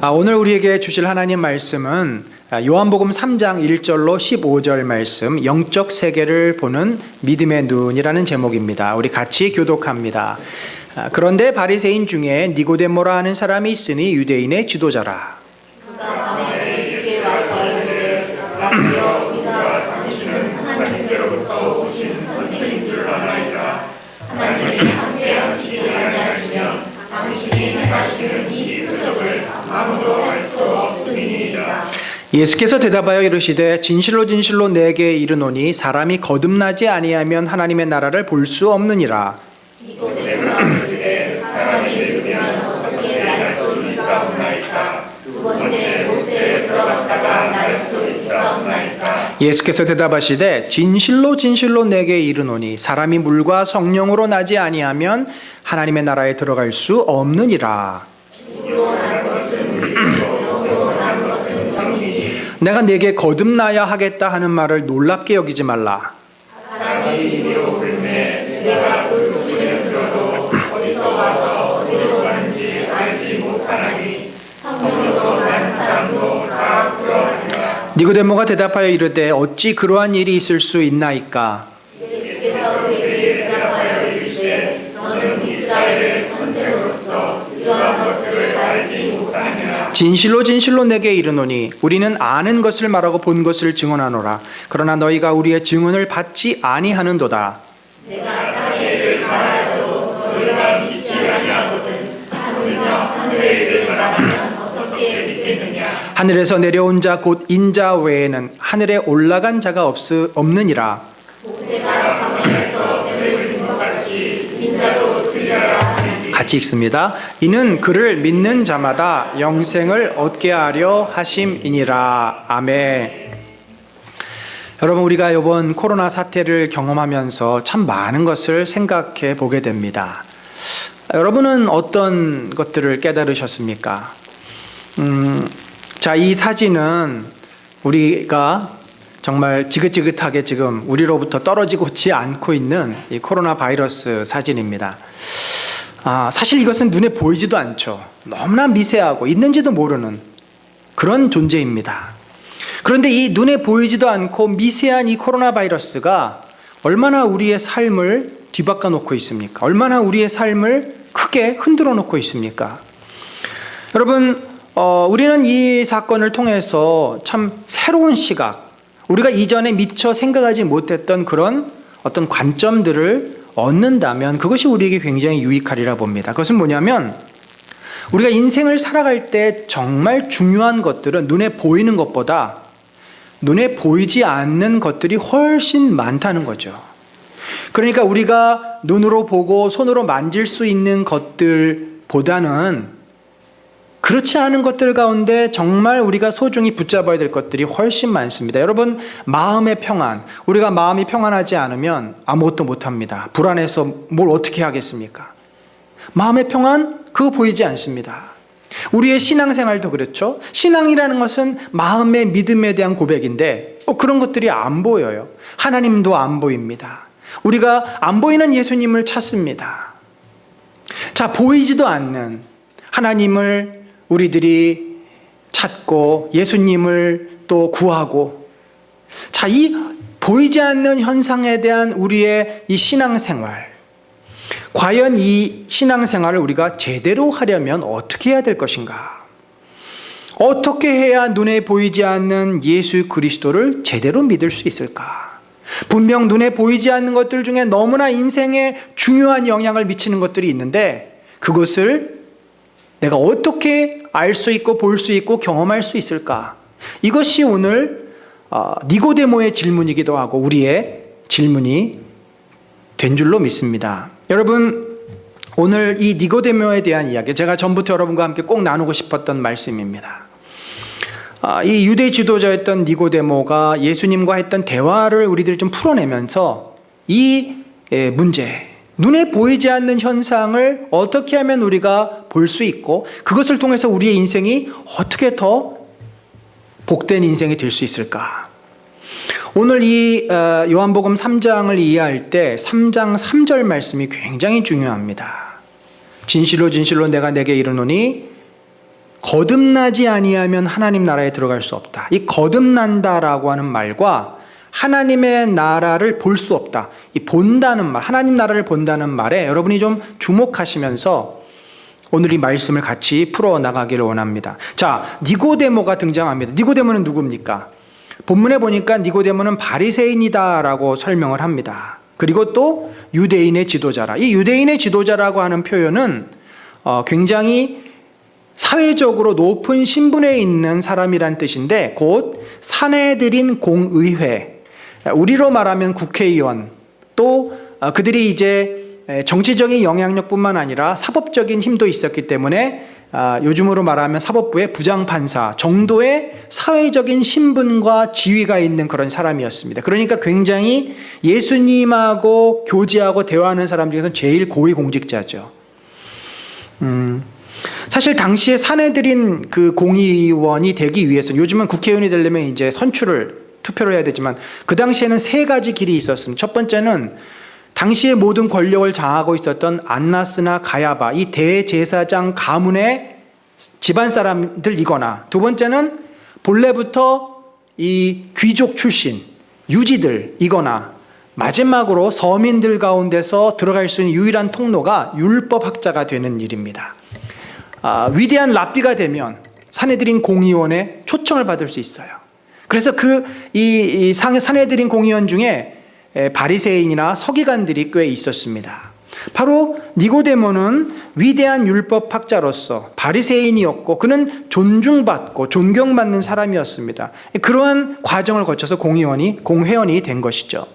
오늘 우리에게 주실 하나님 말씀은 요한복음 3장 1절로 15절 말씀, 영적 세계를 보는 믿음의 눈이라는 제목입니다. 우리 같이 교독합니다. 그런데 바리새인 중에 니고데모라 하는 사람이 있으니 유대인의 지도자라. 그가 밤에 예수께 와서 이르되 라비여 우리가 다니시는 하나님께로부터 오신 선생인 줄 아나이다. 하나님이 함께 하시지 아니하시면 당신이 행하시는 이 표적을 아무도 할 수 없음이니이다. 예수께서 대답하여 이르시되 진실로 진실로 내게 이르노니 사람이 거듭나지 아니하면 하나님의 나라를 볼 수 없느니라. 니고데모가 이르되 사람이 늙으면 어떻게 날 수 있사옵나이까. 두 번째 못대에 들어갔다가 날 수 있사옵나이까. 예수께서 대답하시되 진실로 진실로 내게 이르노니 사람이 물과 성령으로 나지 아니하면 하나님의 나라에 들어갈 수 없느니라. 내가 네게 거듭나야 하겠다 하는 말을 놀랍게 여기지 말라. 사람이 이리로 불매 내가 그 소리를 들어도 어디서 와서 어디로 가는지 알지 못하나니 성령으로 난 사람도 다 그러하리라. 니고데모가 대답하여 이르되 어찌 그러한 일이 있을 수 있나이까. 예수께서 그에게 대답하여 이르시되 너는 이스라엘의 선생으로서 이러한 것들을 알지 못하느냐. 진실로 진실로 내게 이르노니 우리는 아는 것을 말하고 본 것을 증언하노라. 그러나 너희가 우리의 증언을 받지 아니하는도다. 내가 땅의 일을 말하여도 너희가 믿지 아니하거든. 하물며 하늘의 일을 말하면 어떻게 믿겠느냐. 하늘에서 내려온 자 곧 인자 외에는 하늘에 올라간 자가 없느니라. 모세가 광야에서 배를 든 것 같이 인자도 들려야 하느니. 같이 읽습니다. 이는 그를 믿는 자마다 영생을 얻게 하려 하심이니라. 아멘. 여러분, 우리가 이번 코로나 사태를 경험하면서 참 많은 것을 생각해 보게 됩니다. 여러분은 어떤 것들을 깨달으셨습니까? 자, 이 사진은 우리가 정말 지긋지긋하게 지금 우리로부터 떨어지지 않고 있는 이 코로나 바이러스 사진입니다. 사실 이것은 눈에 보이지도 않죠. 너무나 미세하고 있는지도 모르는 그런 존재입니다. 그런데 이 눈에 보이지도 않고 미세한 이 코로나 바이러스가 얼마나 우리의 삶을 뒤바꿔 놓고 있습니까? 얼마나 우리의 삶을 크게 흔들어 놓고 있습니까? 여러분, 우리는 이 사건을 통해서 참 새로운 시각, 우리가 이전에 미처 생각하지 못했던 그런 어떤 관점들을 얻는다면 그것이 우리에게 굉장히 유익하리라 봅니다. 그것은 뭐냐면 우리가 인생을 살아갈 때 정말 중요한 것들은 눈에 보이는 것보다 눈에 보이지 않는 것들이 훨씬 많다는 거죠. 그러니까 우리가 눈으로 보고 손으로 만질 수 있는 것들보다는 그렇지 않은 것들 가운데 정말 우리가 소중히 붙잡아야 될 것들이 훨씬 많습니다. 여러분, 마음의 평안, 우리가 마음이 평안하지 않으면 아무것도 못합니다. 불안해서 뭘 어떻게 하겠습니까? 마음의 평안, 그거 보이지 않습니다. 우리의 신앙생활도 그렇죠. 신앙이라는 것은 마음의 믿음에 대한 고백인데 그런 것들이 안 보여요. 하나님도 안 보입니다. 우리가 안 보이는 예수님을 찾습니다. 자, 보이지도 않는 하나님을 우리들이 찾고 예수님을 또 구하고, 자, 이 보이지 않는 현상에 대한 우리의 이 신앙생활, 과연 이 신앙생활을 우리가 제대로 하려면 어떻게 해야 될 것인가? 어떻게 해야 눈에 보이지 않는 예수 그리스도를 제대로 믿을 수 있을까? 분명 눈에 보이지 않는 것들 중에 너무나 인생에 중요한 영향을 미치는 것들이 있는데 그것을 내가 어떻게 알 수 있고 볼 수 있고 경험할 수 있을까? 이것이 오늘 니고데모의 질문이기도 하고 우리의 질문이 된 줄로 믿습니다. 여러분, 오늘 이 니고데모에 대한 이야기, 제가 전부터 여러분과 함께 꼭 나누고 싶었던 말씀입니다. 이 유대 지도자였던 니고데모가 예수님과 했던 대화를 우리들이 좀 풀어내면서 이 문제, 눈에 보이지 않는 현상을 어떻게 하면 우리가 볼 수 있고 그것을 통해서 우리의 인생이 어떻게 더 복된 인생이 될 수 있을까? 오늘 이 요한복음 3장을 이해할 때 3장 3절 말씀이 굉장히 중요합니다. 진실로 진실로 내가 내게 이르노니 거듭나지 아니하면 하나님 나라에 들어갈 수 없다. 이 거듭난다라고 하는 말과 하나님의 나라를 볼 수 없다. 이 본다는 말, 하나님 나라를 본다는 말에 여러분이 좀 주목하시면서 오늘 이 말씀을 같이 풀어나가기를 원합니다. 자, 니고데모가 등장합니다. 니고데모는 누굽니까? 본문에 보니까 니고데모는 바리새인이다라고 설명을 합니다. 그리고 또 유대인의 지도자라. 이 유대인의 지도자라고 하는 표현은 굉장히 사회적으로 높은 신분에 있는 사람이란 뜻인데 곧 사내들인 공의회, 우리로 말하면 국회의원, 또 그들이 이제 정치적인 영향력뿐만 아니라 사법적인 힘도 있었기 때문에 요즘으로 말하면 사법부의 부장판사 정도의 사회적인 신분과 지위가 있는 그런 사람이었습니다. 그러니까 굉장히 예수님하고 교제하고 대화하는 사람 중에서 제일 고위공직자죠. 사실 당시에 사내들인 그 공의원이 되기 위해서는, 요즘은 국회의원이 되려면 이제 투표를 해야 되지만 그 당시에는 세 가지 길이 있었습니다. 첫 번째는 당시의 모든 권력을 장하고 있었던 안나스나 가야바, 이 대제사장 가문의 집안 사람들이거나, 두 번째는 본래부터 이 귀족 출신 유지들이거나, 마지막으로 서민들 가운데서 들어갈 수 있는 유일한 통로가 율법학자가 되는 일입니다. 위대한 랍비가 되면 사내들인 공의원에 초청을 받을 수 있어요. 그래서 이 사내들인 공의원 중에 바리새인이나 서기관들이 꽤 있었습니다. 바로 니고데모는 위대한 율법학자로서 바리새인이었고 그는 존중받고 존경받는 사람이었습니다. 그러한 과정을 거쳐서 공회원이 된 것이죠.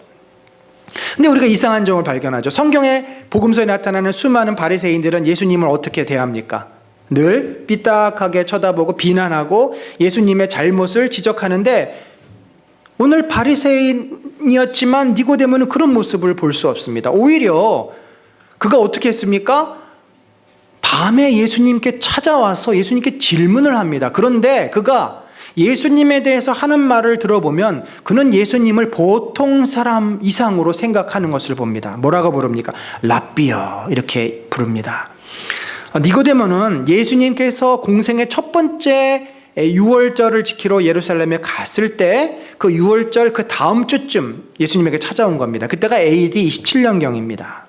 근데 우리가 이상한 점을 발견하죠. 성경의 복음서에 나타나는 수많은 바리새인들은 예수님을 어떻게 대합니까? 늘 삐딱하게 쳐다보고 비난하고 예수님의 잘못을 지적하는데, 오늘 바리새인이었지만 니고데모는 그런 모습을 볼 수 없습니다. 오히려 그가 어떻게 했습니까? 밤에 예수님께 찾아와서 예수님께 질문을 합니다. 그런데 그가 예수님에 대해서 하는 말을 들어보면 그는 예수님을 보통 사람 이상으로 생각하는 것을 봅니다. 뭐라고 부릅니까? 랍비여, 이렇게 부릅니다. 니고데모는 예수님께서 공생의 첫 번째 유월절을 지키러 예루살렘에 갔을 때 그 유월절 그 다음 주쯤 예수님에게 찾아온 겁니다. 그때가 AD 27년경입니다.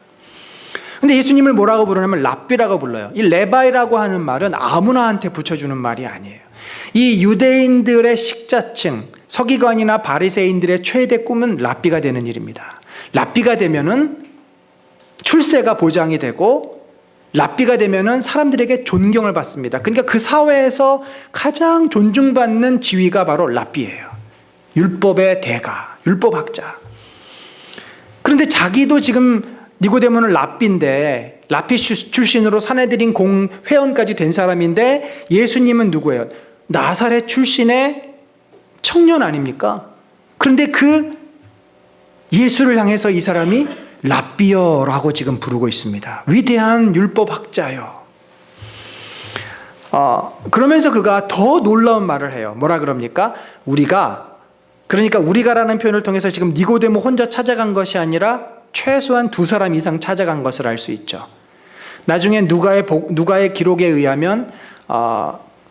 근데 예수님을 뭐라고 부르냐면 랍비라고 불러요. 이 레바이라고 하는 말은 아무나한테 붙여주는 말이 아니에요. 이 유대인들의 식자층, 서기관이나 바리새인들의 최대 꿈은 랍비가 되는 일입니다. 랍비가 되면은 출세가 보장이 되고, 랍비가 되면은 사람들에게 존경을 받습니다. 그러니까 그 사회에서 가장 존중받는 지위가 바로 랍비예요. 율법의 대가, 율법학자. 그런데 자기도 지금 니고데모는 랍비인데, 랍비 출신으로 사내들인 공회원까지 된 사람인데, 예수님은 누구예요? 나사렛 출신의 청년 아닙니까? 그런데 그 예수를 향해서 이 사람이 랍비여라고 지금 부르고 있습니다. 위대한 율법학자요. 그러면서 그가 더 놀라운 말을 해요. 뭐라 그럽니까? 우리가라는 표현을 통해서 지금 니고데모 혼자 찾아간 것이 아니라 최소한 2사람 이상 찾아간 것을 알 수 있죠. 나중에 누가의 기록에 의하면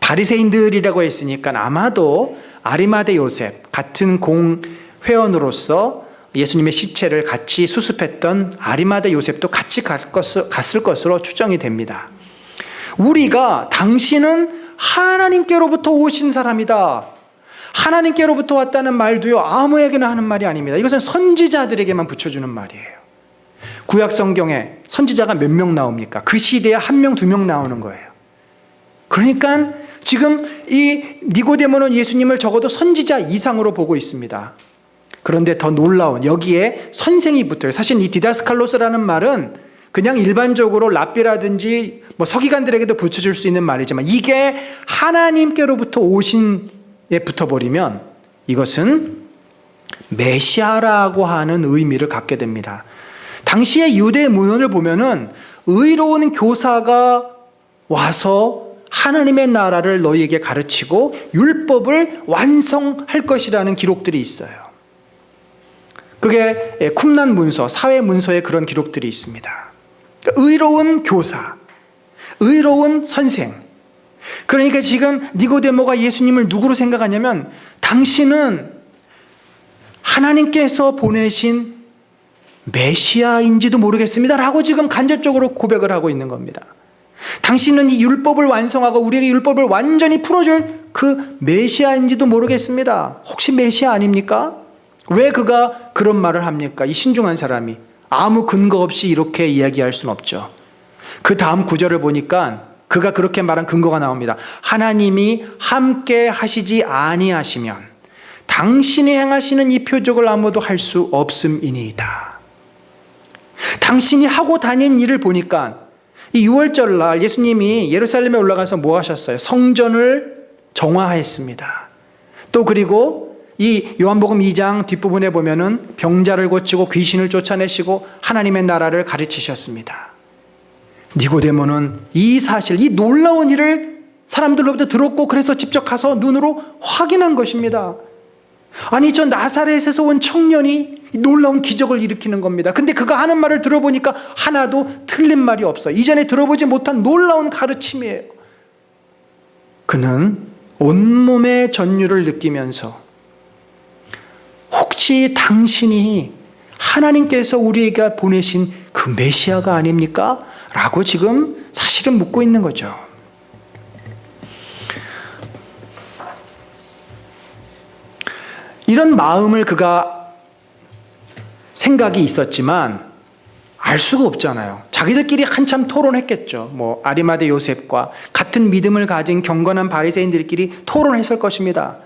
바리새인들이라고 했으니까 아마도 아리마대 요셉 같은 공회원으로서 예수님의 시체를 같이 수습했던 아리마대 요셉도 같이 갔을 것으로 추정이 됩니다. 우리가 당신은 하나님께로부터 오신 사람이다, 하나님께로부터 왔다는 말도요, 아무에게나 하는 말이 아닙니다. 이것은 선지자들에게만 붙여주는 말이에요. 구약 성경에 선지자가 몇 명 나옵니까? 그 시대에 1명, 2명 나오는 거예요. 그러니까 지금 이 니고데모는 예수님을 적어도 선지자 이상으로 보고 있습니다. 그런데 더 놀라운, 여기에 선생이 붙어요. 사실 이 디다스칼로스라는 말은 그냥 일반적으로 랍비라든지 서기관들에게도 붙여줄 수 있는 말이지만, 이게 하나님께로부터 오신에 붙어버리면 이것은 메시아라고 하는 의미를 갖게 됩니다. 당시의 유대 문헌을 보면은 의로운 교사가 와서 하나님의 나라를 너희에게 가르치고 율법을 완성할 것이라는 기록들이 있어요. 그게 쿰란 문서, 사회 문서에 그런 기록들이 있습니다. 의로운 교사, 의로운 선생, 그러니까 지금 니고데모가 예수님을 누구로 생각하냐면 당신은 하나님께서 보내신 메시아인지도 모르겠습니다 라고 지금 간접적으로 고백을 하고 있는 겁니다. 당신은 이 율법을 완성하고 우리에게 율법을 완전히 풀어줄 그 메시아인지도 모르겠습니다. 혹시 메시아 아닙니까? 왜 그가 그런 말을 합니까? 이 신중한 사람이 아무 근거 없이 이렇게 이야기할 수는 없죠. 그 다음 구절을 보니까 그가 그렇게 말한 근거가 나옵니다. 하나님이 함께 하시지 아니하시면 당신이 행하시는 이 표적을 아무도 할 수 없음이니이다. 당신이 하고 다닌 일을 보니까 이 6월절 날 예수님이 예루살렘에 올라가서 뭐 하셨어요? 성전을 정화했습니다. 또 그리고 이 요한복음 2장 뒷부분에 보면은 병자를 고치고 귀신을 쫓아내시고 하나님의 나라를 가르치셨습니다. 니고데모는 이 사실, 이 놀라운 일을 사람들로부터 들었고 그래서 직접 가서 눈으로 확인한 것입니다. 아니 저 나사렛에서 온 청년이 놀라운 기적을 일으키는 겁니다. 근데 그가 하는 말을 들어보니까 하나도 틀린 말이 없어요. 이전에 들어보지 못한 놀라운 가르침이에요. 그는 온몸의 전율을 느끼면서 혹시 당신이 하나님께서 우리에게 보내신 그 메시아가 아닙니까? 라고 지금 사실은 묻고 있는 거죠. 이런 마음을 그가 생각이 있었지만 알 수가 없잖아요. 자기들끼리 한참 토론했겠죠. 뭐 아리마대 요셉과 같은 믿음을 가진 경건한 바리새인들끼리 토론했을 것입니다.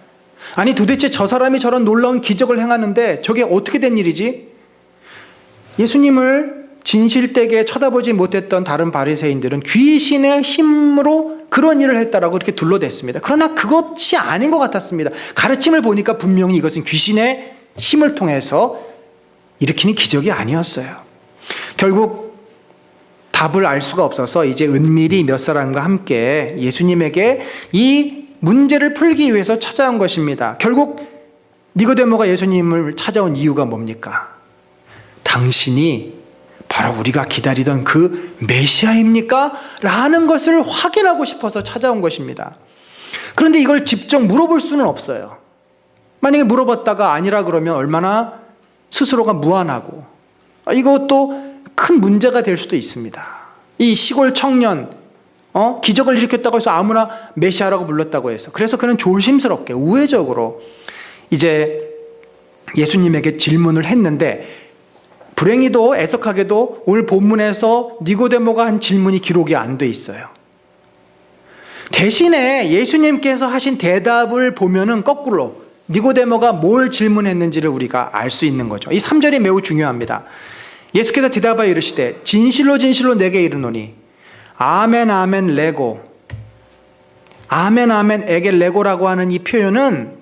아니 도대체 저 사람이 저런 놀라운 기적을 행하는데 저게 어떻게 된 일이지? 예수님을 진실되게 쳐다보지 못했던 다른 바리새인들은 귀신의 힘으로 그런 일을 했다라고 이렇게 둘러댔습니다. 그러나 그것이 아닌 것 같았습니다. 가르침을 보니까 분명히 이것은 귀신의 힘을 통해서 일으키는 기적이 아니었어요. 결국 답을 알 수가 없어서 이제 은밀히 몇 사람과 함께 예수님에게 이 문제를 풀기 위해서 찾아온 것입니다. 결국 니고데모가 예수님을 찾아온 이유가 뭡니까? 당신이 바로 우리가 기다리던 그 메시아입니까? 라는 것을 확인하고 싶어서 찾아온 것입니다. 그런데 이걸 직접 물어볼 수는 없어요. 만약에 물어봤다가 아니라 그러면 얼마나 스스로가 무안하고 이것도 큰 문제가 될 수도 있습니다. 이 시골 청년 기적을 일으켰다고 해서 아무나 메시아라고 불렀다고 해서 그래서 그는 조심스럽게 우회적으로 이제 예수님에게 질문을 했는데 불행히도 애석하게도 오늘 본문에서 니고데모가 한 질문이 기록이 안 돼 있어요. 대신에 예수님께서 하신 대답을 보면은 거꾸로 니고데모가 뭘 질문했는지를 우리가 알 수 있는 거죠. 이 3절이 매우 중요합니다. 예수께서 대답하여 이르시되 진실로 진실로 내게 이르노니 아멘 아멘 레고 아멘 아멘 에게 레고라고 하는 이 표현은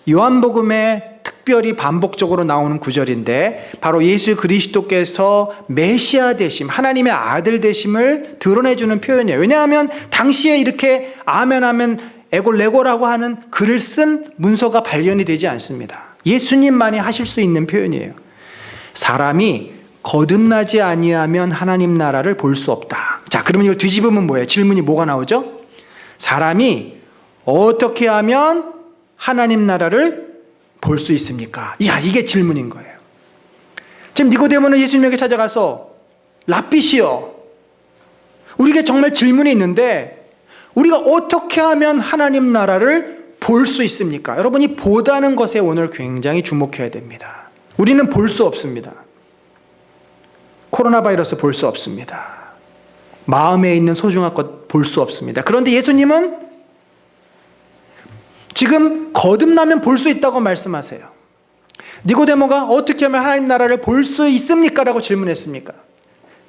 요한복음에 특별히 반복적으로 나오는 구절인데 바로 예수 그리스도께서 메시아 되심, 하나님의 아들 되심을 드러내주는 표현이에요. 왜냐하면 당시에 이렇게 아멘 아멘 에고 레고라고 하는 글을 쓴 문서가 발견이 되지 않습니다. 예수님만이 하실 수 있는 표현이에요. 사람이 거듭나지 아니하면 하나님 나라를 볼 수 없다. 자, 그러면 이걸 뒤집으면 뭐예요? 질문이 뭐가 나오죠? 사람이 어떻게 하면 하나님 나라를 볼 수 있습니까? 이야, 이게 질문인 거예요. 지금 니고데모는 예수님에게 찾아가서 라삐시여, 우리에게 정말 질문이 있는데 우리가 어떻게 하면 하나님 나라를 볼 수 있습니까? 여러분이 보다는 것에 오늘 굉장히 주목해야 됩니다. 우리는 볼 수 없습니다. 코로나 바이러스 볼 수 없습니다. 마음에 있는 소중한 것 볼 수 없습니다. 그런데 예수님은 지금 거듭나면 볼 수 있다고 말씀하세요. 니고데모가 어떻게 하면 하나님 나라를 볼 수 있습니까? 라고 질문했습니까?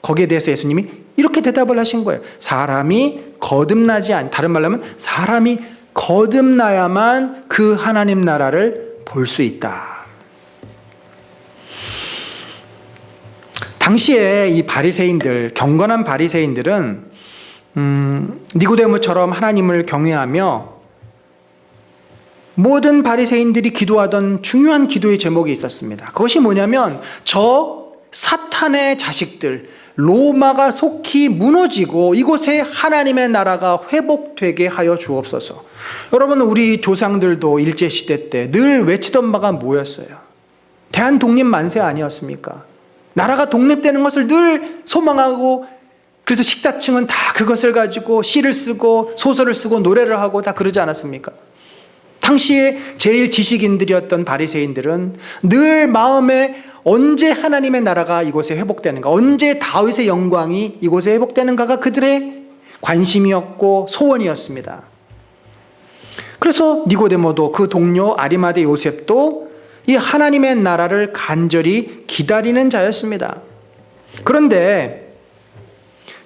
거기에 대해서 예수님이 이렇게 대답을 하신 거예요. 사람이 거듭나지 않, 다른 말로 하면 사람이 거듭나야만 그 하나님 나라를 볼 수 있다. 당시에 이 바리새인들, 경건한 바리새인들은 니고데모처럼 하나님을 경외하며 모든 바리새인들이 기도하던 중요한 기도의 제목이 있었습니다. 그것이 뭐냐면 저 사탄의 자식들, 로마가 속히 무너지고 이곳에 하나님의 나라가 회복되게 하여 주옵소서. 여러분, 우리 조상들도 일제시대 때 늘 외치던 바가 뭐였어요? 대한 독립 만세 아니었습니까? 나라가 독립되는 것을 늘 소망하고, 그래서 식자층은 다 그것을 가지고 시를 쓰고 소설을 쓰고 노래를 하고 다 그러지 않았습니까? 당시에 제일 지식인들이었던 바리새인들은 늘 마음에 언제 하나님의 나라가 이곳에 회복되는가, 언제 다윗의 영광이 이곳에 회복되는가가 그들의 관심이었고 소원이었습니다. 그래서 니고데모도 그 동료 아리마대 요셉도 이 하나님의 나라를 간절히 기다리는 자였습니다. 그런데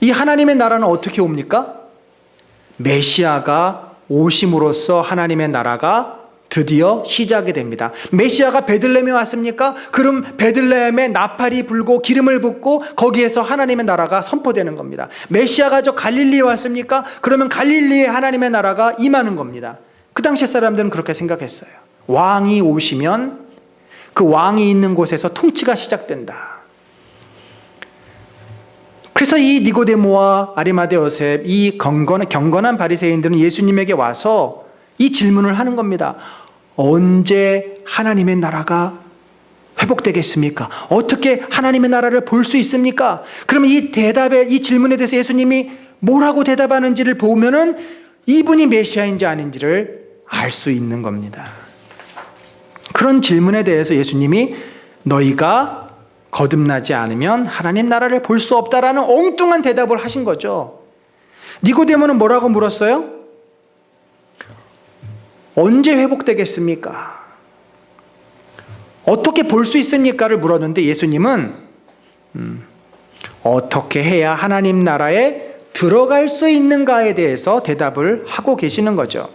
이 하나님의 나라는 어떻게 옵니까? 메시아가 오심으로써 하나님의 나라가 드디어 시작이 됩니다. 메시아가 베들레헴에 왔습니까? 그럼 베들레헴에 나팔이 불고 기름을 붓고 거기에서 하나님의 나라가 선포되는 겁니다. 메시아가 저 갈릴리에 왔습니까? 그러면 갈릴리에 하나님의 나라가 임하는 겁니다. 그 당시 사람들은 그렇게 생각했어요. 왕이 오시면 그 왕이 있는 곳에서 통치가 시작된다. 그래서 이 니고데모와 아리마대 요셉, 이 경건한 바리새인들은 예수님에게 와서 이 질문을 하는 겁니다. 언제 하나님의 나라가 회복되겠습니까? 어떻게 하나님의 나라를 볼 수 있습니까? 그러면 이 질문에 대해서 예수님이 뭐라고 대답하는지를 보면은 이분이 메시아인지 아닌지를 알 수 있는 겁니다. 그런 질문에 대해서 예수님이 너희가 거듭나지 않으면 하나님 나라를 볼 수 없다라는 엉뚱한 대답을 하신 거죠. 니고데모는 뭐라고 물었어요? 언제 회복되겠습니까? 어떻게 볼 수 있습니까를 물었는데 예수님은 어떻게 해야 하나님 나라에 들어갈 수 있는가에 대해서 대답을 하고 계시는 거죠.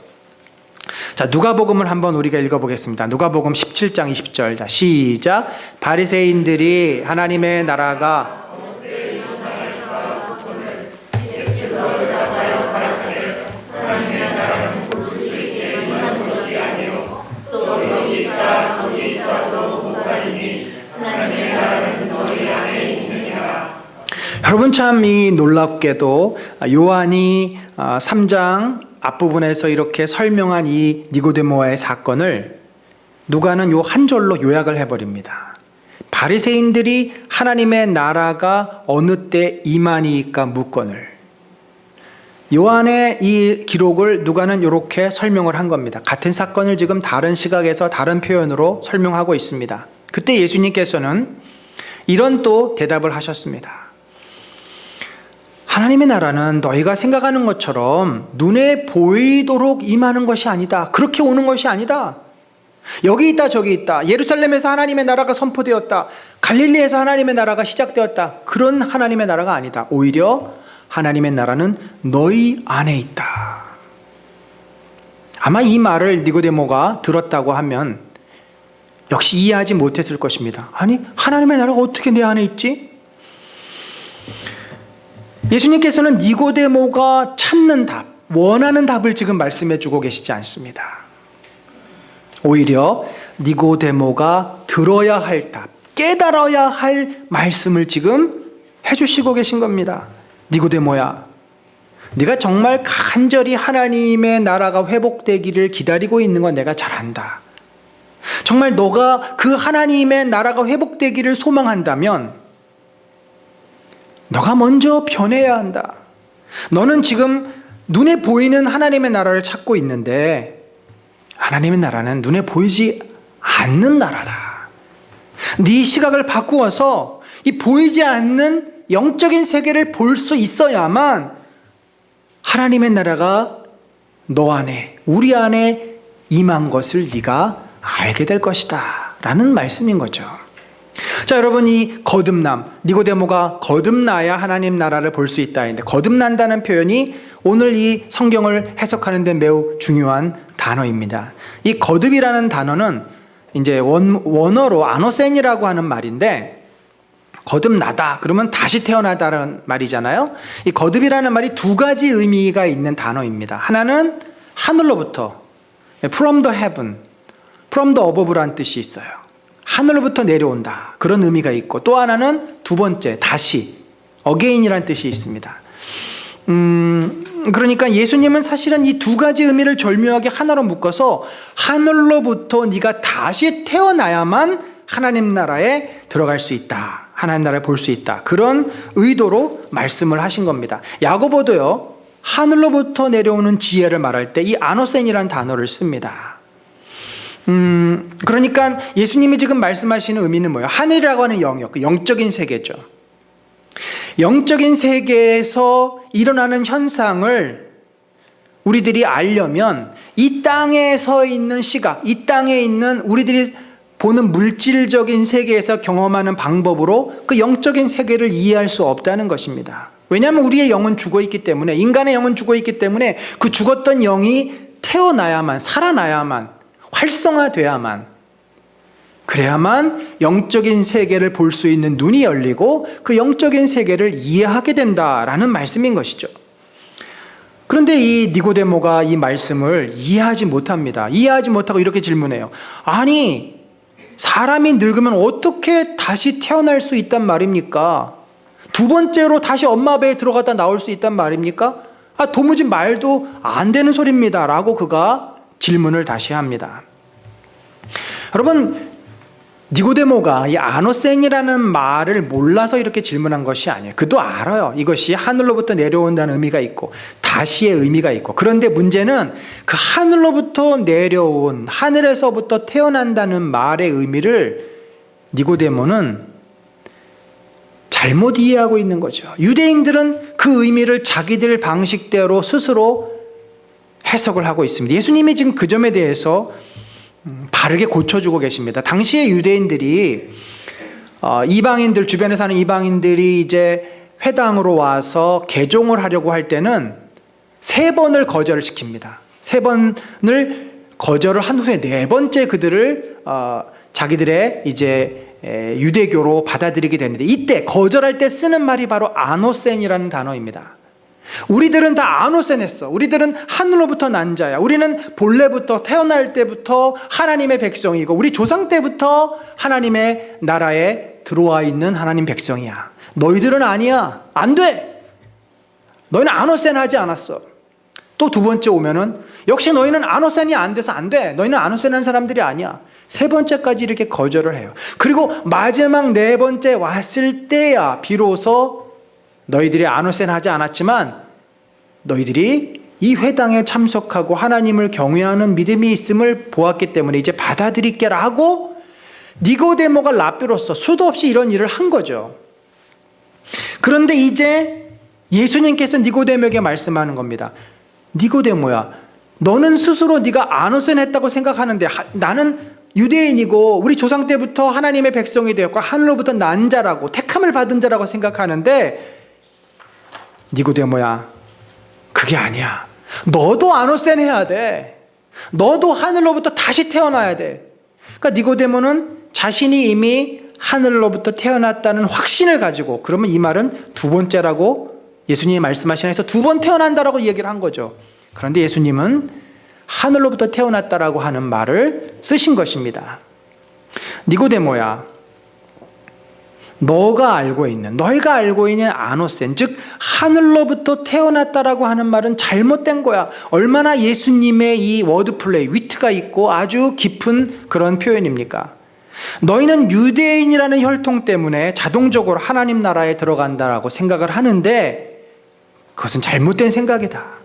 자, 누가복음을 한번 우리가 읽어보겠습니다. 누가복음 17장 20절. 자, 시작. 바리새인들이 하나님의 나라가 여러분, 참 이 놀랍게도 요한이 3장 앞부분에서 이렇게 설명한 이 니고데모와의 사건을 누가는 요 한 절로 요약을 해버립니다. 바리새인들이 하나님의 나라가 어느 때 임하니까 묻거늘. 요한의 이 기록을 누가는 이렇게 설명을 한 겁니다. 같은 사건을 지금 다른 시각에서 다른 표현으로 설명하고 있습니다. 그때 예수님께서는 이런 또 대답을 하셨습니다. 하나님의 나라는 너희가 생각하는 것처럼 눈에 보이도록 임하는 것이 아니다. 그렇게 오는 것이 아니다. 여기 있다 저기 있다. 예루살렘에서 하나님의 나라가 선포되었다. 갈릴리에서 하나님의 나라가 시작되었다. 그런 하나님의 나라가 아니다. 오히려 하나님의 나라는 너희 안에 있다. 아마 이 말을 니고데모가 들었다고 하면 역시 이해하지 못했을 것입니다. 아니, 하나님의 나라가 어떻게 내 안에 있지? 예수님께서는 니고데모가 찾는 답, 원하는 답을 지금 말씀해 주고 계시지 않습니다. 오히려 니고데모가 들어야 할 답, 깨달아야 할 말씀을 지금 해주시고 계신 겁니다. 니고데모야, 네가 정말 간절히 하나님의 나라가 회복되기를 기다리고 있는 건 내가 잘 안다. 정말 너가 그 하나님의 나라가 회복되기를 소망한다면 너가 먼저 변해야 한다. 너는 지금 눈에 보이는 하나님의 나라를 찾고 있는데 하나님의 나라는 눈에 보이지 않는 나라다. 네 시각을 바꾸어서 이 보이지 않는 영적인 세계를 볼 수 있어야만 하나님의 나라가 너 안에, 우리 안에 임한 것을 네가 알게 될 것이다 라는 말씀인 거죠. 자, 여러분, 이 거듭남, 니고데모가 거듭나야 하나님 나라를 볼 수 있다 했는데 거듭난다는 표현이 오늘 이 성경을 해석하는 데 매우 중요한 단어입니다. 이 거듭이라는 단어는 이제 원어로 아노센이라고 하는 말인데 거듭나다 그러면 다시 태어나다라는 말이잖아요. 이 거듭이라는 말이 두 가지 의미가 있는 단어입니다. 하나는 하늘로부터, from the heaven, from the above라는 뜻이 있어요. 하늘로부터 내려온다, 그런 의미가 있고, 또 하나는 두 번째, 다시, again이라는 뜻이 있습니다. 그러니까 예수님은 사실은 이 두 가지 의미를 절묘하게 하나로 묶어서 하늘로부터 네가 다시 태어나야만 하나님 나라에 들어갈 수 있다. 하나님 나라를 볼 수 있다. 그런 의도로 말씀을 하신 겁니다. 야고보도요, 하늘로부터 내려오는 지혜를 말할 때 이 아노센이라는 단어를 씁니다. 그러니까 예수님이 지금 말씀하시는 의미는 뭐예요? 하늘이라고 하는 영역, 그 영적인 세계죠. 영적인 세계에서 일어나는 현상을 우리들이 알려면 이 땅에 서 있는 시각, 이 땅에 있는 우리들이 보는 물질적인 세계에서 경험하는 방법으로 그 영적인 세계를 이해할 수 없다는 것입니다. 왜냐하면 우리의 영은 죽어있기 때문에, 인간의 영은 죽어있기 때문에 그 죽었던 영이 태어나야만, 살아나야만, 활성화돼야만, 그래야만 영적인 세계를 볼 수 있는 눈이 열리고 그 영적인 세계를 이해하게 된다라는 말씀인 것이죠. 그런데 이 니고데모가 이 말씀을 이해하지 못합니다. 이해하지 못하고 이렇게 질문해요. 아니, 사람이 늙으면 어떻게 다시 태어날 수 있단 말입니까? 두 번째로 다시 엄마 배에 들어갔다 나올 수 있단 말입니까? 도무지 말도 안 되는 소리입니다. 라고 그가 질문을 다시 합니다. 여러분, 니고데모가 이 아노센이라는 말을 몰라서 이렇게 질문한 것이 아니에요. 그도 알아요. 이것이 하늘로부터 내려온다는 의미가 있고 다시의 의미가 있고. 그런데 문제는 그 하늘로부터 내려온, 하늘에서부터 태어난다는 말의 의미를 니고데모는 잘못 이해하고 있는 거죠. 유대인들은 그 의미를 자기들 방식대로 스스로 해석을 하고 있습니다. 예수님이 지금 그 점에 대해서 바르게 고쳐주고 계십니다. 당시의 유대인들이 이방인들, 주변에 사는 이방인들이 이제 회당으로 와서 개종을 하려고 할 때는 3번을 거절을 시킵니다. 3번을 거절을 한 후에 4번째 그들을 자기들의 이제 유대교로 받아들이게 되는데, 이때 거절할 때 쓰는 말이 바로 아노센이라는 단어입니다. 우리들은 다 아노센했어. 우리들은 하늘로부터 난 자야. 우리는 본래부터 태어날 때부터 하나님의 백성이고 우리 조상 때부터 하나님의 나라에 들어와 있는 하나님 백성이야. 너희들은 아니야. 안 돼. 너희는 아노센하지 않았어. 또 두 번째 오면은 역시 너희는 아노센이 안 돼서 안 돼. 너희는 아노센한 사람들이 아니야. 3번째까지 이렇게 거절을 해요. 그리고 마지막 4번째 왔을 때야 비로소 너희들이 아노센하지 않았지만 너희들이 이 회당에 참석하고 하나님을 경외하는 믿음이 있음을 보았기 때문에 이제 받아들일게라 하고 니고데모가 라삐로서 수도 없이 이런 일을 한 거죠. 그런데 이제 예수님께서 니고데모에게 말씀하는 겁니다. 니고데모야, 너는 스스로 네가 아노센했다고 생각하는데 나는 유대인이고 우리 조상 때부터 하나님의 백성이 되었고 하늘로부터 난 자라고 택함을 받은 자라고 생각하는데, 니고데모야, 그게 아니야. 너도 아노센 해야 돼. 너도 하늘로부터 다시 태어나야 돼. 그러니까 니고데모는 자신이 이미 하늘로부터 태어났다는 확신을 가지고, 그러면 이 말은 두 번째라고 예수님이 말씀하신 해서 2번 태어난다라고 얘기를 한 거죠. 그런데 예수님은 하늘로부터 태어났다라고 하는 말을 쓰신 것입니다. 니고데모야, 너희가 알고 있는 아노센, 즉 하늘로부터 태어났다라고 하는 말은 잘못된 거야. 얼마나 예수님의 이 워드플레이, 위트가 있고 아주 깊은 그런 표현입니까? 너희는 유대인이라는 혈통 때문에 자동적으로 하나님 나라에 들어간다라고 생각을 하는데 그것은 잘못된 생각이다.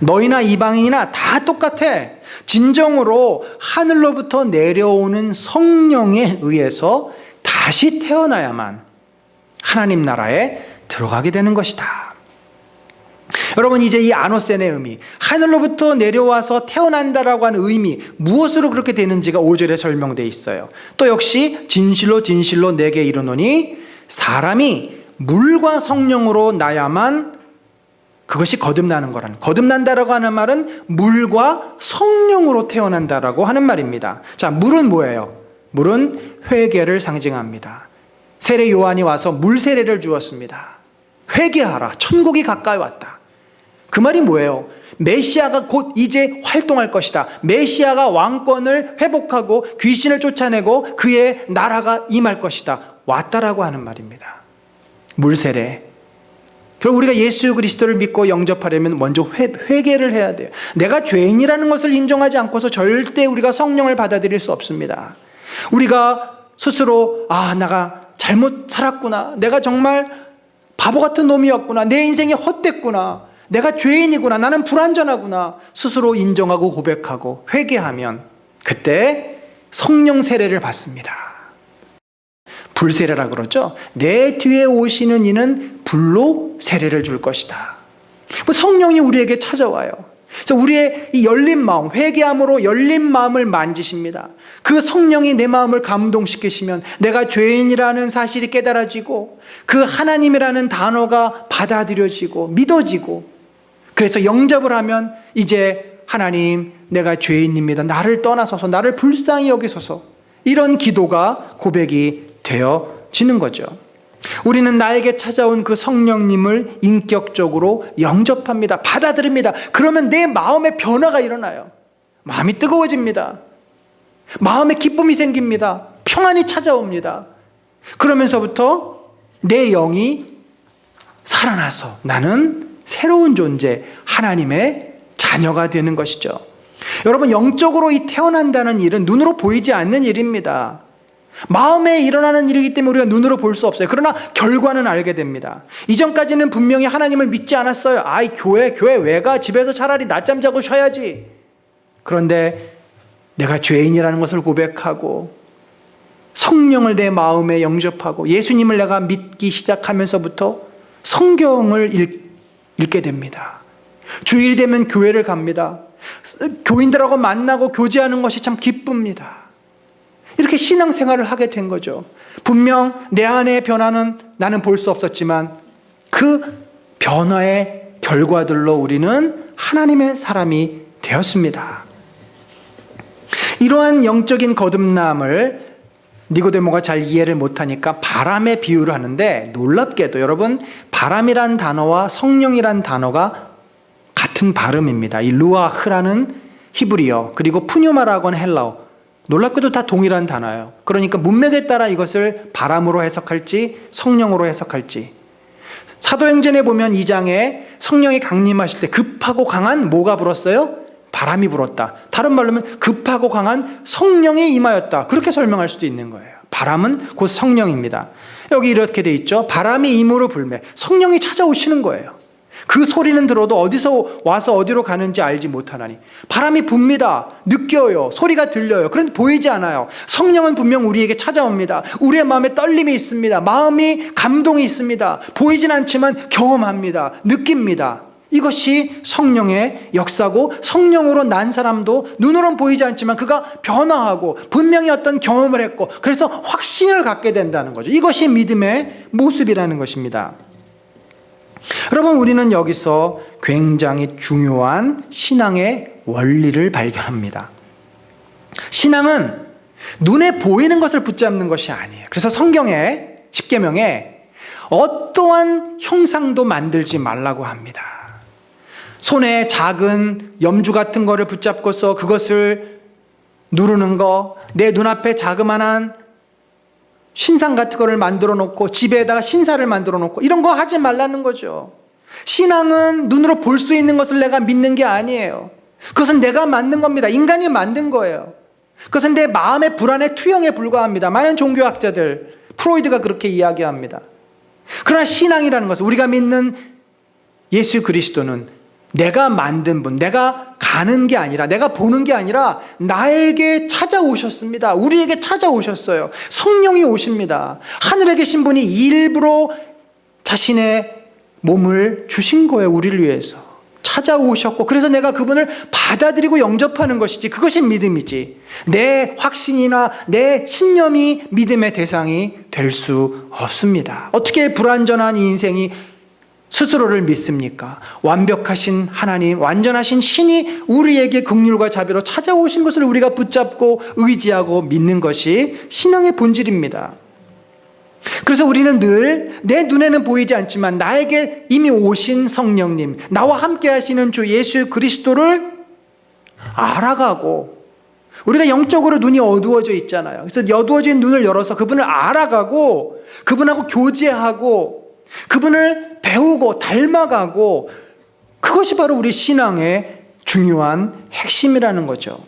너희나 이방인이나 다 똑같아. 진정으로 하늘로부터 내려오는 성령에 의해서 다시 태어나야만 하나님 나라에 들어가게 되는 것이다. 여러분, 이제 이 아노센의 의미, 하늘로부터 내려와서 태어난다라고 하는 의미, 무엇으로 그렇게 되는지가 5절에 설명되어 있어요. 또 역시 진실로 진실로 내게 이르노니 사람이 물과 성령으로 나야만 그것이 거듭나는 거라는, 거듭난다라고 하는 말은 물과 성령으로 태어난다라고 하는 말입니다. 자, 물은 뭐예요? 물은 회개를 상징합니다. 세례 요한이 와서 물 세례를 주었습니다. 회개하라, 천국이 가까이 왔다. 그 말이 뭐예요? 메시아가 곧 이제 활동할 것이다. 메시아가 왕권을 회복하고 귀신을 쫓아내고 그의 나라가 임할 것이다. 왔다라고 하는 말입니다. 물 세례. 그리고 우리가 예수 그리스도를 믿고 영접하려면 먼저 회개를 해야 돼요. 내가 죄인이라는 것을 인정하지 않고서 절대 우리가 성령을 받아들일 수 없습니다. 우리가 스스로 내가 잘못 살았구나, 내가 정말 바보 같은 놈이었구나, 내 인생이 헛됐구나, 내가 죄인이구나, 나는 불완전하구나 스스로 인정하고 고백하고 회개하면 그때 성령 세례를 받습니다. 불세례라 그러죠. 내 뒤에 오시는 이는 불로 세례를 줄 것이다. 성령이 우리에게 찾아와요. 그래서 우리의 이 열린 마음, 회개함으로 열린 마음을 만지십니다. 그 성령이 내 마음을 감동시키시면 내가 죄인이라는 사실이 깨달아지고 그 하나님이라는 단어가 받아들여지고 믿어지고, 그래서 영접을 하면 이제 하나님, 내가 죄인입니다, 나를 떠나소서, 나를 불쌍히 여기소서, 이런 기도가 고백이 되어지는 거죠. 우리는 나에게 찾아온 그 성령님을 인격적으로 영접합니다. 받아들입니다. 그러면 내 마음에 변화가 일어나요. 마음이 뜨거워집니다. 마음에 기쁨이 생깁니다. 평안이 찾아옵니다. 그러면서부터 내 영이 살아나서 나는 새로운 존재, 하나님의 자녀가 되는 것이죠. 여러분, 영적으로 이 태어난다는 일은 눈으로 보이지 않는 일입니다. 마음에 일어나는 일이기 때문에 우리가 눈으로 볼 수 없어요. 그러나 결과는 알게 됩니다. 이전까지는 분명히 하나님을 믿지 않았어요. 교회 왜 가? 집에서 차라리 낮잠 자고 쉬어야지. 그런데 내가 죄인이라는 것을 고백하고 성령을 내 마음에 영접하고 예수님을 내가 믿기 시작하면서부터 성경을 읽게 됩니다. 주일이 되면 교회를 갑니다. 교인들하고 만나고 교제하는 것이 참 기쁩니다. 이렇게 신앙생활을 하게 된 거죠. 분명 내 안의 변화는 나는 볼 수 없었지만 그 변화의 결과들로 우리는 하나님의 사람이 되었습니다. 이러한 영적인 거듭남을 니고데모가 잘 이해를 못하니까 바람에 비유를 하는데, 놀랍게도 여러분, 바람이란 단어와 성령이란 단어가 같은 발음입니다. 이 루아흐라는 히브리어, 그리고 푸뉴마라고 하는 헬라어, 놀랍게도 다 동일한 단어예요. 그러니까 문맥에 따라 이것을 바람으로 해석할지 성령으로 해석할지. 사도행전에 보면 2장에 성령이 강림하실 때 급하고 강한 뭐가 불었어요? 바람이 불었다. 다른 말로 하면 급하고 강한 성령이 임하였다. 그렇게 설명할 수도 있는 거예요. 바람은 곧 성령입니다. 여기 이렇게 돼 있죠. 바람이 임으로 불매. 성령이 찾아오시는 거예요. 그 소리는 들어도 어디서 와서 어디로 가는지 알지 못하나니. 바람이 붑니다. 느껴요. 소리가 들려요. 그런데 보이지 않아요. 성령은 분명 우리에게 찾아옵니다. 우리의 마음에 떨림이 있습니다. 마음이 감동이 있습니다. 보이진 않지만 경험합니다. 느낍니다. 이것이 성령의 역사고, 성령으로 난 사람도 눈으로는 보이지 않지만 그가 변화하고 분명히 어떤 경험을 했고 그래서 확신을 갖게 된다는 거죠. 이것이 믿음의 모습이라는 것입니다. 여러분, 우리는 여기서 굉장히 중요한 신앙의 원리를 발견합니다. 신앙은 눈에 보이는 것을 붙잡는 것이 아니에요. 그래서 성경에, 십계명에 어떠한 형상도 만들지 말라고 합니다. 손에 작은 염주 같은 거를 붙잡고서 그것을 누르는 거, 내 눈앞에 자그마한 신상 같은 거를 만들어 놓고 집에다가 신사를 만들어 놓고 이런 거 하지 말라는 거죠. 신앙은 눈으로 볼 수 있는 것을 내가 믿는 게 아니에요. 그것은 내가 만든 겁니다. 인간이 만든 거예요. 그것은 내 마음의 불안의 투영에 불과합니다. 많은 종교학자들, 프로이드가 그렇게 이야기합니다. 그러나 신앙이라는 것은, 우리가 믿는 예수 그리스도는 내가 만든 분, 내가 가는 게 아니라, 내가 보는 게 아니라 나에게 찾아오셨습니다. 우리에게 찾아오셨어요. 성령이 오십니다. 하늘에 계신 분이 일부러 자신의 몸을 주신 거예요. 우리를 위해서 찾아오셨고, 그래서 내가 그분을 받아들이고 영접하는 것이지, 그것이 믿음이지, 내 확신이나 내 신념이 믿음의 대상이 될 수 없습니다. 어떻게 불완전한 이 인생이 스스로를 믿습니까? 완벽하신 하나님, 완전하신 신이 우리에게 긍휼과 자비로 찾아오신 것을 우리가 붙잡고 의지하고 믿는 것이 신앙의 본질입니다. 그래서 우리는 늘 내 눈에는 보이지 않지만 나에게 이미 오신 성령님, 나와 함께 하시는 주 예수 그리스도를 알아가고, 우리가 영적으로 눈이 어두워져 있잖아요. 그래서 어두워진 눈을 열어서 그분을 알아가고, 그분하고 교제하고, 그분을 배우고 닮아가고, 그것이 바로 우리 신앙의 중요한 핵심이라는 거죠.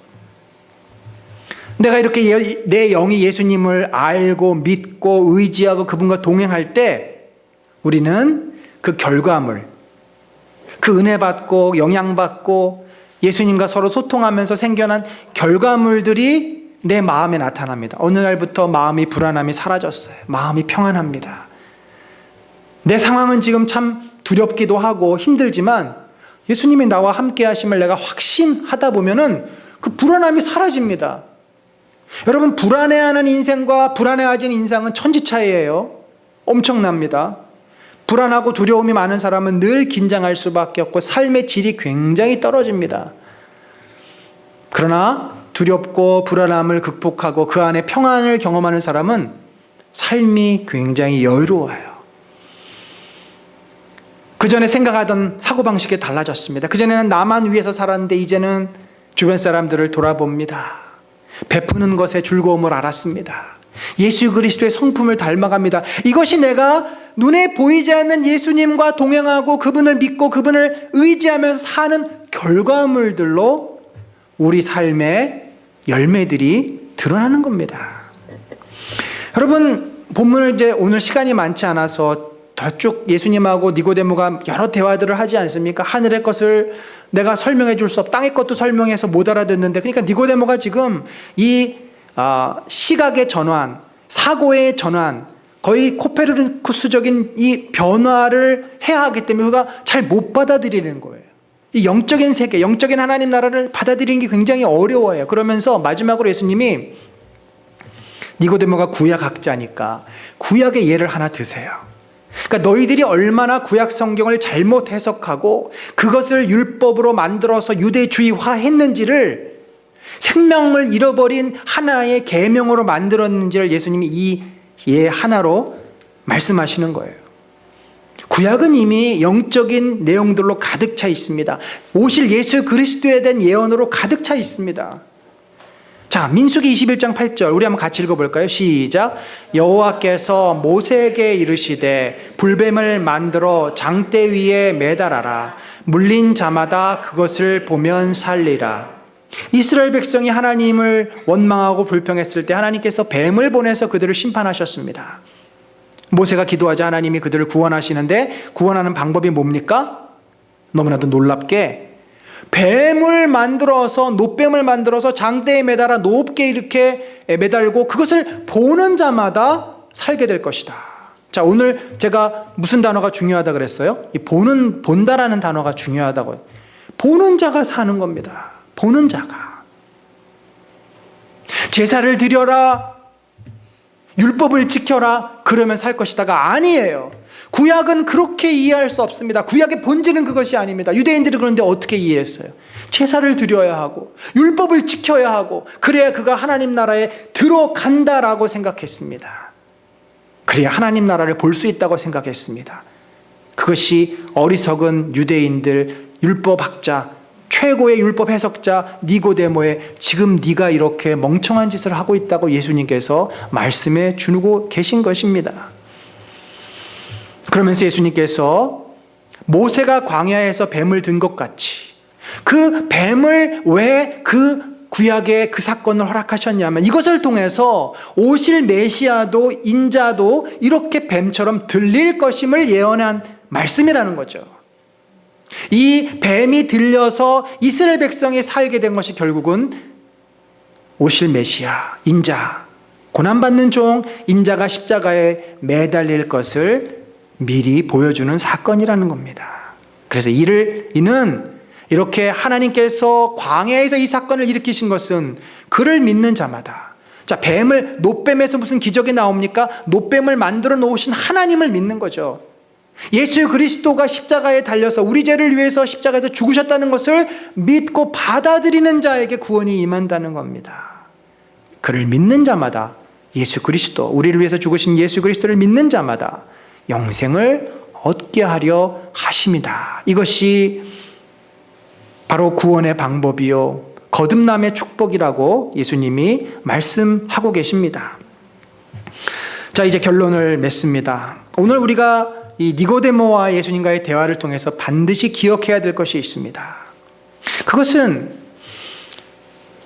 내가 이렇게 내 영이 예수님을 알고 믿고 의지하고 그분과 동행할 때 우리는 그 결과물, 그 은혜 받고 영향 받고 예수님과 서로 소통하면서 생겨난 결과물들이 내 마음에 나타납니다. 어느 날부터 마음이 불안함이 사라졌어요. 마음이 평안합니다. 내 상황은 지금 참 두렵기도 하고 힘들지만 예수님이 나와 함께 하심을 내가 확신하다 보면은 그 불안함이 사라집니다. 여러분, 불안해하는 인생과 불안해하진 인생은 천지차이예요. 엄청납니다. 불안하고 두려움이 많은 사람은 늘 긴장할 수밖에 없고 삶의 질이 굉장히 떨어집니다. 그러나 두렵고 불안함을 극복하고 그 안에 평안을 경험하는 사람은 삶이 굉장히 여유로워요. 그전에 생각하던 사고방식이 달라졌습니다. 그전에는 나만 위해서 살았는데 이제는 주변 사람들을 돌아봅니다. 베푸는 것의 즐거움을 알았습니다. 예수 그리스도의 성품을 닮아갑니다. 이것이 내가 눈에 보이지 않는 예수님과 동행하고 그분을 믿고 그분을 의지하면서 사는 결과물들로 우리 삶의 열매들이 드러나는 겁니다. 여러분, 본문을 이제 오늘 시간이 많지 않아서 더 쭉 예수님하고 니고데모가 여러 대화들을 하지 않습니까? 하늘의 것을 내가 설명해 줄 수 없, 땅의 것도 설명해서 못 알아듣는데, 그러니까 니고데모가 지금 이 시각의 전환, 사고의 전환, 거의 코페르니쿠스적인 이 변화를 해야 하기 때문에 그가 잘 못 받아들이는 거예요. 이 영적인 세계, 영적인 하나님 나라를 받아들이는 게 굉장히 어려워요. 그러면서 마지막으로 예수님이 니고데모가 구약학자니까 구약의 예를 하나 드세요. 그러니까 너희들이 얼마나 구약 성경을 잘못 해석하고 그것을 율법으로 만들어서 유대주의화 했는지를, 생명을 잃어버린 하나의 계명으로 만들었는지를 예수님이 이 예 하나로 말씀하시는 거예요. 구약은 이미 영적인 내용들로 가득 차 있습니다. 오실 예수 그리스도에 대한 예언으로 가득 차 있습니다. 자, 민수기 21장 8절 우리 한번 같이 읽어볼까요? 시작. 여호와께서 모세에게 이르시되 불뱀을 만들어 장대 위에 매달아라. 물린 자마다 그것을 보면 살리라. 이스라엘 백성이 하나님을 원망하고 불평했을 때 하나님께서 뱀을 보내서 그들을 심판하셨습니다. 모세가 기도하자 하나님이 그들을 구원하시는데 구원하는 방법이 뭡니까? 너무나도 놀랍게 뱀을 만들어서, 노뱀을 만들어서 장대에 매달아 높게 이렇게 매달고 그것을 보는 자마다 살게 될 것이다. 자, 오늘 제가 무슨 단어가 중요하다 그랬어요? 이 본다라는 단어가 중요하다고요. 보는 자가 사는 겁니다. 보는 자가. 제사를 드려라, 율법을 지켜라, 그러면 살 것이다가 아니에요. 구약은 그렇게 이해할 수 없습니다. 구약의 본질은 그것이 아닙니다. 유대인들이 그런데 어떻게 이해했어요? 제사를 드려야 하고 율법을 지켜야 하고 그래야 그가 하나님 나라에 들어간다라고 생각했습니다. 그래야 하나님 나라를 볼 수 있다고 생각했습니다. 그것이 어리석은 유대인들, 율법학자, 최고의 율법 해석자 니고데모의 지금 네가 이렇게 멍청한 짓을 하고 있다고 예수님께서 말씀해 주고 계신 것입니다. 그러면서 예수님께서 모세가 광야에서 뱀을 든 것 같이 그 뱀을 왜 그 구약의 그 사건을 허락하셨냐면 이것을 통해서 오실 메시아도 인자도 이렇게 뱀처럼 들릴 것임을 예언한 말씀이라는 거죠. 이 뱀이 들려서 이스라엘 백성이 살게 된 것이 결국은 오실 메시아, 인자, 고난받는 종, 인자가 십자가에 매달릴 것을 미리 보여주는 사건이라는 겁니다. 그래서 이는 이렇게 하나님께서 광야에서 이 사건을 일으키신 것은 그를 믿는 자마다, 자, 노뱀에서 무슨 기적이 나옵니까? 노뱀을 만들어 놓으신 하나님을 믿는 거죠. 예수 그리스도가 십자가에 달려서 우리 죄를 위해서 십자가에서 죽으셨다는 것을 믿고 받아들이는 자에게 구원이 임한다는 겁니다. 그를 믿는 자마다 예수 그리스도, 우리를 위해서 죽으신 예수 그리스도를 믿는 자마다 영생을 얻게 하려 하심이다. 이것이 바로 구원의 방법이요 거듭남의 축복이라고 예수님이 말씀하고 계십니다. 자, 이제 결론을 맺습니다. 오늘 우리가 이 니고데모와 예수님과의 대화를 통해서 반드시 기억해야 될 것이 있습니다. 그것은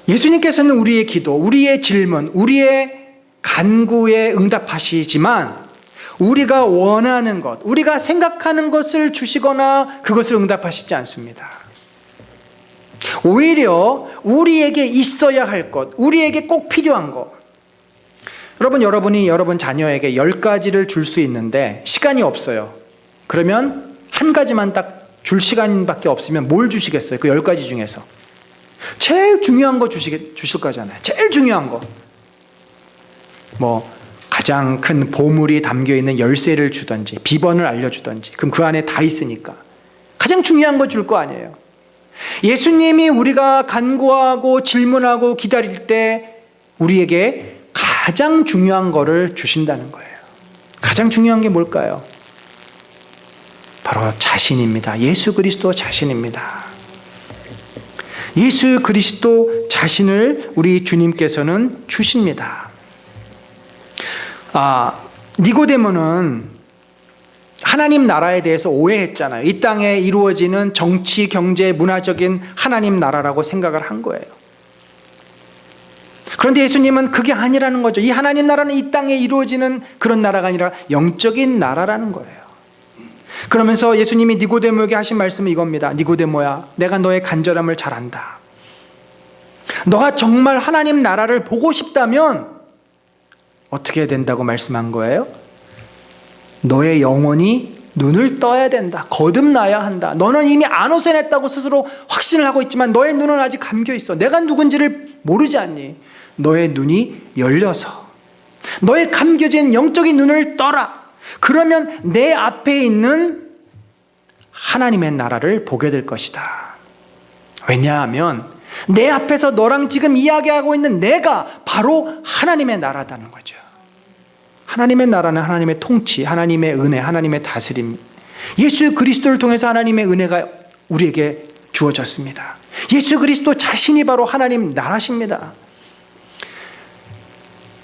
예수님께서는 우리의 기도, 우리의 질문, 우리의 간구에 응답하시지만 우리가 원하는 것, 우리가 생각하는 것을 주시거나 그것을 응답하시지 않습니다. 오히려 우리에게 있어야 할 것, 우리에게 꼭 필요한 것. 여러분이 여러분 자녀에게 10가지를 줄 수 있는데 시간이 없어요. 그러면 한 가지만 딱 줄 시간밖에 없으면 뭘 주시겠어요? 그 10가지 중에서. 제일 중요한 거 주실 거잖아요. 제일 중요한 거. 가장 큰 보물이 담겨있는 열쇠를 주든지 비번을 알려주든지, 그럼 그 안에 다 있으니까 가장 중요한 거 줄 거 아니에요. 예수님이 우리가 간구하고 질문하고 기다릴 때 우리에게 가장 중요한 거를 주신다는 거예요. 가장 중요한 게 뭘까요? 바로 자신입니다. 예수 그리스도 자신입니다. 예수 그리스도 자신을 우리 주님께서는 주십니다. 니고데모는 하나님 나라에 대해서 오해했잖아요. 이 땅에 이루어지는 정치, 경제, 문화적인 하나님 나라라고 생각을 한 거예요. 그런데 예수님은 그게 아니라는 거죠. 이 하나님 나라는 이 땅에 이루어지는 그런 나라가 아니라 영적인 나라라는 거예요. 그러면서 예수님이 니고데모에게 하신 말씀은 이겁니다. 니고데모야, 내가 너의 간절함을 잘 안다. 너가 정말 하나님 나라를 보고 싶다면 어떻게 해야 된다고 말씀한 거예요? 너의 영혼이 눈을 떠야 된다. 거듭나야 한다. 너는 이미 안오선했다고 스스로 확신을 하고 있지만 너의 눈은 아직 감겨 있어. 내가 누군지를 모르지 않니? 너의 눈이 열려서 너의 감겨진 영적인 눈을 떠라. 그러면 내 앞에 있는 하나님의 나라를 보게 될 것이다. 왜냐하면 내 앞에서 너랑 지금 이야기하고 있는 내가 바로 하나님의 나라다는 거죠. 하나님의 나라는 하나님의 통치, 하나님의 은혜, 하나님의 다스림. 예수 그리스도를 통해서 하나님의 은혜가 우리에게 주어졌습니다. 예수 그리스도 자신이 바로 하나님 나라십니다.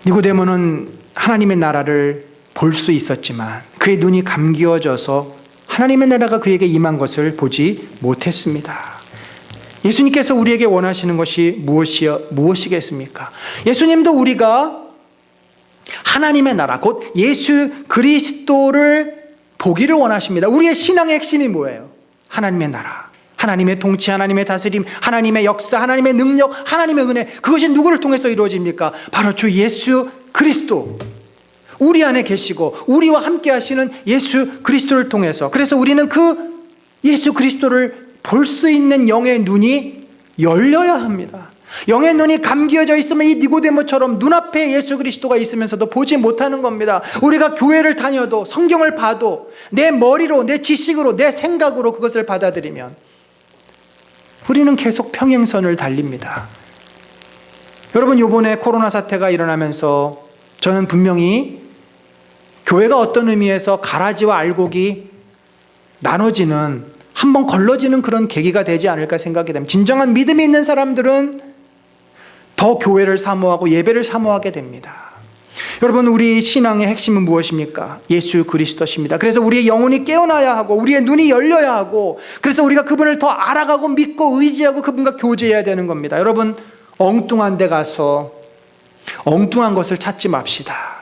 니고데모는 하나님의 나라를 볼 수 있었지만 그의 눈이 감기어져서 하나님의 나라가 그에게 임한 것을 보지 못했습니다. 예수님께서 우리에게 원하시는 것이 무엇이겠습니까? 예수님도 우리가 하나님의 나라, 곧 예수 그리스도를 보기를 원하십니다. 우리의 신앙의 핵심이 뭐예요? 하나님의 나라, 하나님의 통치, 하나님의 다스림, 하나님의 역사, 하나님의 능력, 하나님의 은혜. 그것이 누구를 통해서 이루어집니까? 바로 주 예수 그리스도. 우리 안에 계시고 우리와 함께 하시는 예수 그리스도를 통해서. 그래서 우리는 그 예수 그리스도를 볼 수 있는 영의 눈이 열려야 합니다. 영의 눈이 감기어져 있으면 이 니고데모처럼 눈앞에 예수 그리스도가 있으면서도 보지 못하는 겁니다. 우리가 교회를 다녀도 성경을 봐도 내 머리로, 내 지식으로, 내 생각으로 그것을 받아들이면 우리는 계속 평행선을 달립니다. 여러분, 이번에 코로나 사태가 일어나면서 저는 분명히 교회가 어떤 의미에서 가라지와 알곡이 나눠지는, 한번 걸러지는 그런 계기가 되지 않을까 생각이 됩니다. 진정한 믿음이 있는 사람들은 더 교회를 사모하고 예배를 사모하게 됩니다. 여러분, 우리 신앙의 핵심은 무엇입니까? 예수 그리스도십니다. 그래서 우리의 영혼이 깨어나야 하고 우리의 눈이 열려야 하고, 그래서 우리가 그분을 더 알아가고 믿고 의지하고 그분과 교제해야 되는 겁니다. 여러분, 엉뚱한 데 가서 엉뚱한 것을 찾지 맙시다.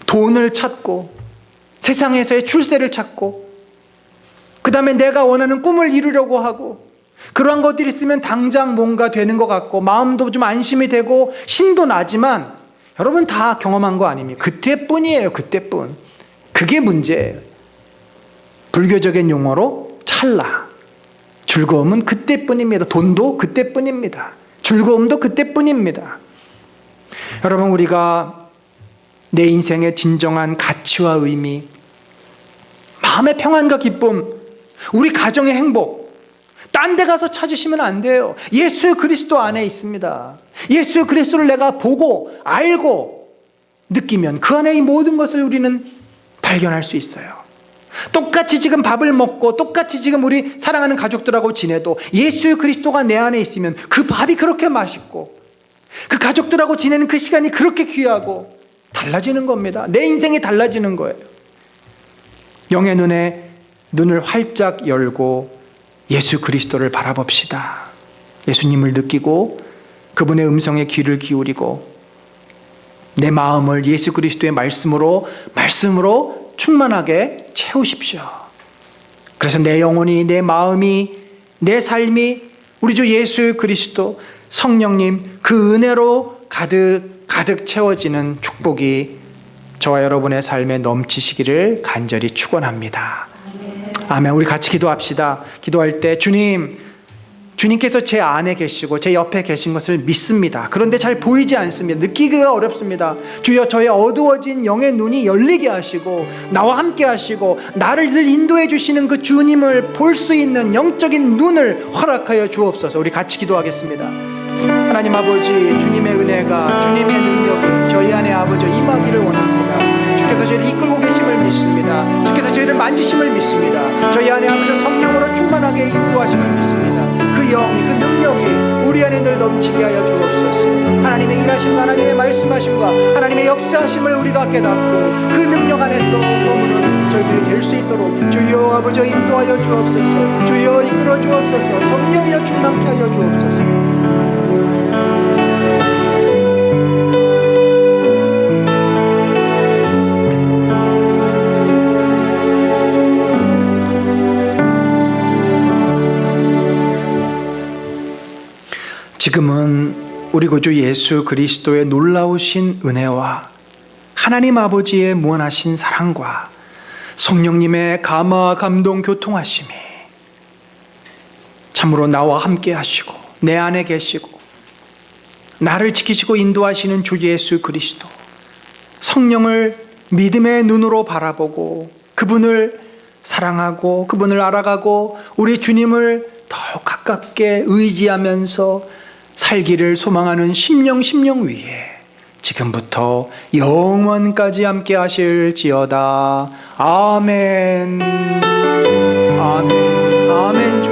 돈을 찾고 세상에서의 출세를 찾고 그 다음에 내가 원하는 꿈을 이루려고 하고 그러한 것들이 있으면 당장 뭔가 되는 것 같고 마음도 좀 안심이 되고 신도 나지만 여러분 다 경험한 거 아닙니까? 그때뿐이에요. 그때뿐. 그게 문제예요. 불교적인 용어로 찰나. 즐거움은 그때뿐입니다. 돈도 그때뿐입니다. 즐거움도 그때뿐입니다. 여러분, 우리가 내 인생의 진정한 가치와 의미, 마음의 평안과 기쁨, 우리 가정의 행복, 딴 데 가서 찾으시면 안 돼요. 예수 그리스도 안에 있습니다. 예수 그리스도를 내가 보고 알고 느끼면 그 안에 이 모든 것을 우리는 발견할 수 있어요. 똑같이 지금 밥을 먹고 똑같이 지금 우리 사랑하는 가족들하고 지내도 예수 그리스도가 내 안에 있으면 그 밥이 그렇게 맛있고 그 가족들하고 지내는 그 시간이 그렇게 귀하고 달라지는 겁니다. 내 인생이 달라지는 거예요. 영의 눈을 활짝 열고 예수 그리스도를 바라봅시다. 예수님을 느끼고 그분의 음성에 귀를 기울이고 내 마음을 예수 그리스도의 말씀으로 충만하게 채우십시오. 그래서 내 영혼이, 내 마음이, 내 삶이 우리 주 예수 그리스도 성령님 그 은혜로 가득 채워지는 축복이 저와 여러분의 삶에 넘치시기를 간절히 축원합니다. 아멘. 우리 같이 기도합시다. 기도할 때 주님께서 제 안에 계시고 제 옆에 계신 것을 믿습니다. 그런데 잘 보이지 않습니다. 느끼기가 어렵습니다. 주여 저의 어두워진 영의 눈이 열리게 하시고 나와 함께 하시고 나를 늘 인도해 주시는 그 주님을 볼 수 있는 영적인 눈을 허락하여 주옵소서. 우리 같이 기도하겠습니다. 하나님 아버지, 주님의 은혜가, 주님의 능력이 저희 안에 아버지 임하기를 원합니다. 주께서 저희를 이끌고 계심을 믿습니다. 주께서 저희를 만지심을 믿습니다. 저희 안에 아버지 성령으로 충만하게 인도하심을 믿습니다. 그 영이, 그 능력이 우리 안에 늘 넘치게 하여 주옵소서. 하나님의 일하심과 하나님의 말씀하심과 하나님의 역사하심을 우리가 깨닫고 그 능력 안에서 머무는 저희들이 될 수 있도록 주여 아버지 인도하여 주옵소서. 주여 이끌어 주옵소서. 성령이여 충만케 하여 주옵소서. 지금은 우리 구주 예수 그리스도의 놀라우신 은혜와 하나님 아버지의 무한하신 사랑과 성령님의 감화 감동 교통하심이 참으로 나와 함께 하시고 내 안에 계시고 나를 지키시고 인도하시는 주 예수 그리스도 성령을 믿음의 눈으로 바라보고 그분을 사랑하고 그분을 알아가고 우리 주님을 더 가깝게 의지하면서 살기를 소망하는 심령 위에 지금부터 영원까지 함께 하실지어다. 아멘. 아멘. 아멘.